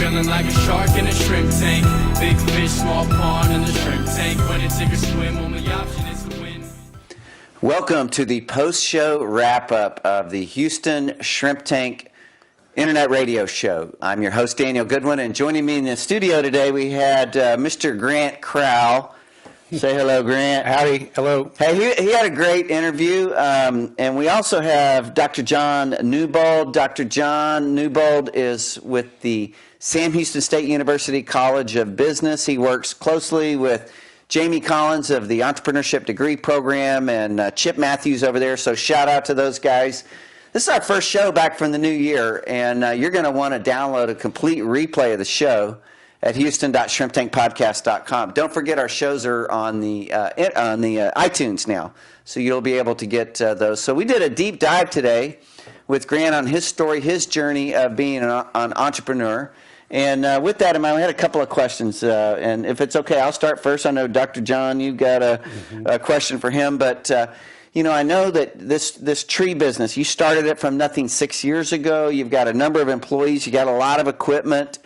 feeling like a shark in a shrimp tank. Big fish, small pond in the shrimp tank. When it take a swim, only option is to win. Welcome to the post-show wrap-up of the Houston Shrimp Tank Internet Radio Show. I'm your host, Daniel Goodwin, and joining me in the studio today, we had Mr. Grant Crowell. Say hello, Grant. Howdy. Hello. Hey, he had a great interview, and we also have Dr. John Newbold. Dr. John Newbold is with the Sam Houston State University College of Business. He works closely with Jamie Collins of the Entrepreneurship Degree Program and Chip Matthews over there, so shout out to those guys. This is our first show back from the new year, and you're going to want to download a complete replay of the show at houston.shrimptankpodcast.com. Don't forget our shows are on the iTunes now, so you'll be able to get those. So we did a deep dive today with Grant on his story, his journey of being an entrepreneur. And with that in mind, we had a couple of questions. And if it's okay, I'll start first. I know, Dr. John, you've got a question for him. But, you know, I know that this tree business, you started it from nothing 6 years ago. You've got a number of employees. You got a lot of equipment.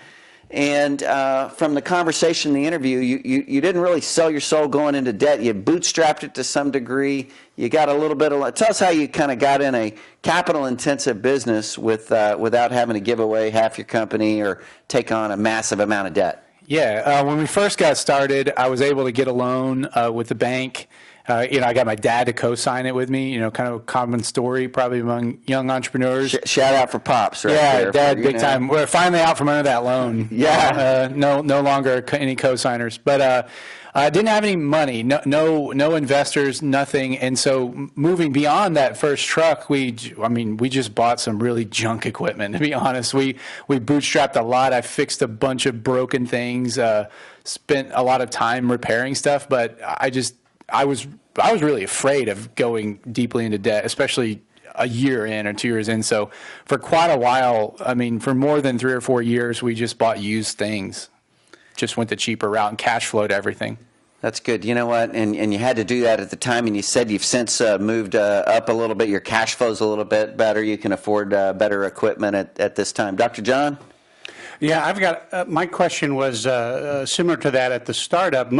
And from the conversation in the interview, you didn't really sell your soul going into debt. You bootstrapped it to some degree. You got a little bit of – tell us how you kind of got in a capital-intensive business without having to give away half your company or take on a massive amount of debt. Yeah. When we first got started, I was able to get a loan with the bank. I got my dad to co-sign it with me, kind of a common story probably among young entrepreneurs. Shout out for Pops, right? Yeah, there, Dad, big time. We're finally out from under that loan. Yeah. No longer any co-signers. But I didn't have any money, no investors, nothing. And so moving beyond that first truck, we just bought some really junk equipment, to be honest. We bootstrapped a lot. I fixed a bunch of broken things, spent a lot of time repairing stuff, but I was really afraid of going deeply into debt, especially a year in or 2 years in. So for quite a while, for more than 3 or 4 years, we just bought used things. Just went the cheaper route and cash flowed everything. That's good. You know what? And you had to do that at the time, and you said you've since moved up a little bit. Your cash flow's a little bit better. You can afford better equipment at this time. Dr. John? Yeah, I've got my question was similar to that at the startup.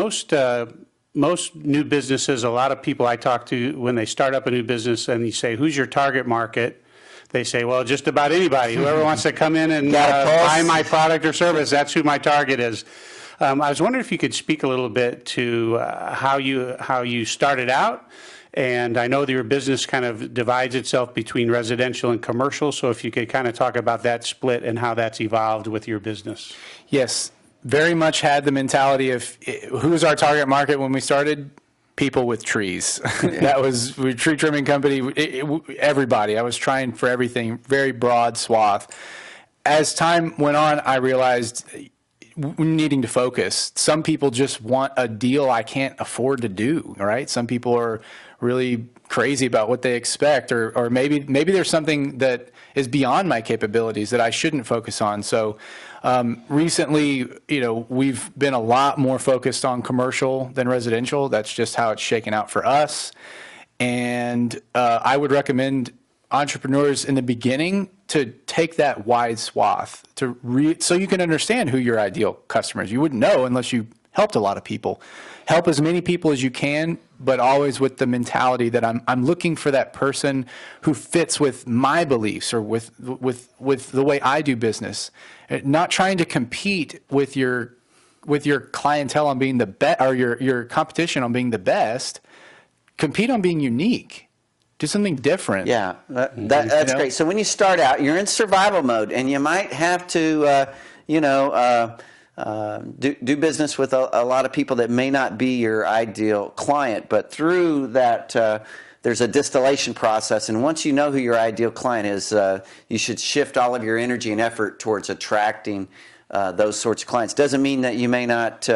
Most new businesses, a lot of people I talk to when they start up a new business and you say, who's your target market? They say, well, just about anybody. Whoever wants to come in and buy my product or service, that's who my target is. I was wondering if you could speak a little bit to how you started out. And I know that your business kind of divides itself between residential and commercial. So if you could kind of talk about that split and how that's evolved with your business. Yes. Very much had the mentality of who was our target market when we started? People with trees. We're a tree trimming company. Everybody. I was trying for everything, very broad swath. As time went on, I realized needing to focus. Some people just want a deal I can't afford to do, right? Some people are really crazy about what they expect, or maybe there's something that is beyond my capabilities that I shouldn't focus on. So recently, we've been a lot more focused on commercial than residential. That's just how it's shaken out for us. And I would recommend entrepreneurs in the beginning to take that wide swath so you can understand who your ideal customer is. You wouldn't know unless you helped a lot of people. Help as many people as you can, but always with the mentality that I'm looking for that person who fits with my beliefs or with the way I do business. Not trying to compete with your clientele on being the best, or your competition on being the best. Compete on being unique. Do something different. Yeah, that's great. So when you start out, you're in survival mode, and you might have to, do business with a lot of people that may not be your ideal client. But through that, there's a distillation process, and once you know who your ideal client is, you should shift all of your energy and effort towards attracting those sorts of clients. Doesn't mean that you may not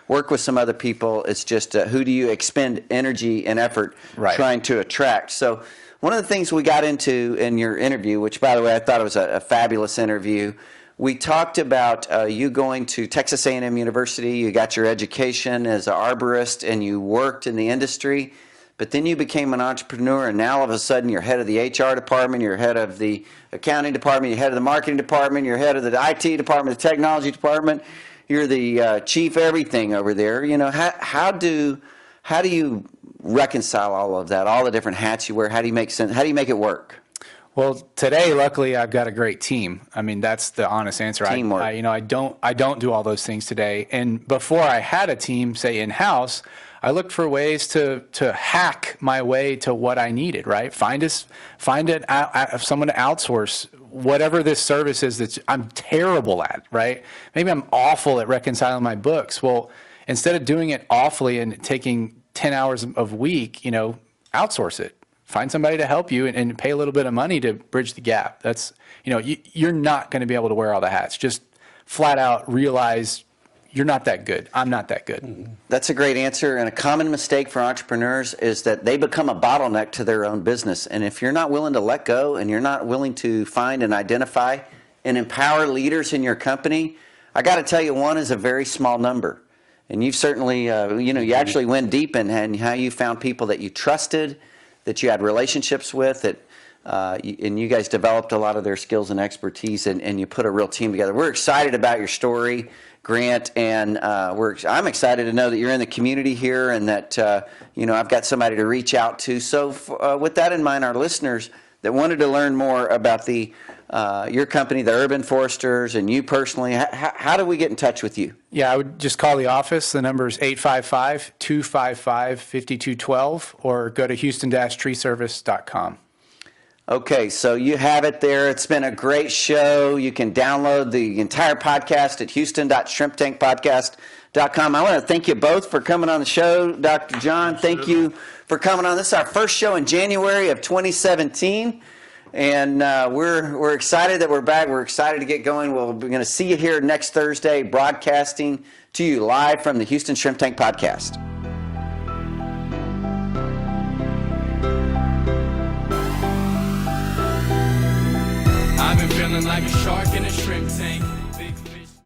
work with some other people. It's just who do you expend energy and effort trying to attract. So one of the things we got into in your interview, which, by the way, I thought it was a fabulous interview, we talked about you going to Texas A&M University. You got your education as an arborist, and you worked in the industry. but then you became an entrepreneur, and now all of a sudden you're head of the HR department, you're head of the accounting department, you're head of the marketing department, you're head of the IT department, the technology department, you're the chief everything over there. You know, how do you reconcile all of that, all the different hats you wear? How do you make sense? How do you make it work? Well, today, luckily, I've got a great team. I mean, that's the honest answer. Teamwork. I don't do all those things today. And before I had a team, say in-house, I looked for ways to hack my way to what I needed, right? Find someone to outsource whatever this service is that I'm terrible at, right? Maybe I'm awful at reconciling my books. Well, instead of doing it awfully and taking 10 hours a week, you know, outsource it. Find somebody to help you and pay a little bit of money to bridge the gap. That's, you know, you're not going to be able to wear all the hats. Just flat out realize you're not that good. I'm not that good. That's a great answer. And a common mistake for entrepreneurs is that they become a bottleneck to their own business. And if you're not willing to let go and you're not willing to find and identify and empower leaders in your company, I got to tell you, one is a very small number. And you've certainly, you actually went deep in how you found people that you trusted, that you had relationships with, that and you guys developed a lot of their skills and expertise, and you put a real team together. We're excited about your story, Grant, and I'm excited to know that you're in the community here, and that I've got somebody to reach out to. So with that in mind, our listeners that wanted to learn more about your company, the Urban Foresters, and you personally, how do we get in touch with you? Yeah, I would just call the office. The number is 855-255-5212, or go to houston-treeservice.com. Okay, so you have it there. It's been a great show. You can download the entire podcast at houston.shrimptankpodcast.com. I want to thank you both for coming on the show. Dr. John, thank you for coming on. This is our first show in January of 2017. And we're excited that we're back. We're excited to get going. We're going to see you here next Thursday, broadcasting to you live from the Houston Shrimp Tank Podcast. I've been feeling like a shark in a shrimp tank.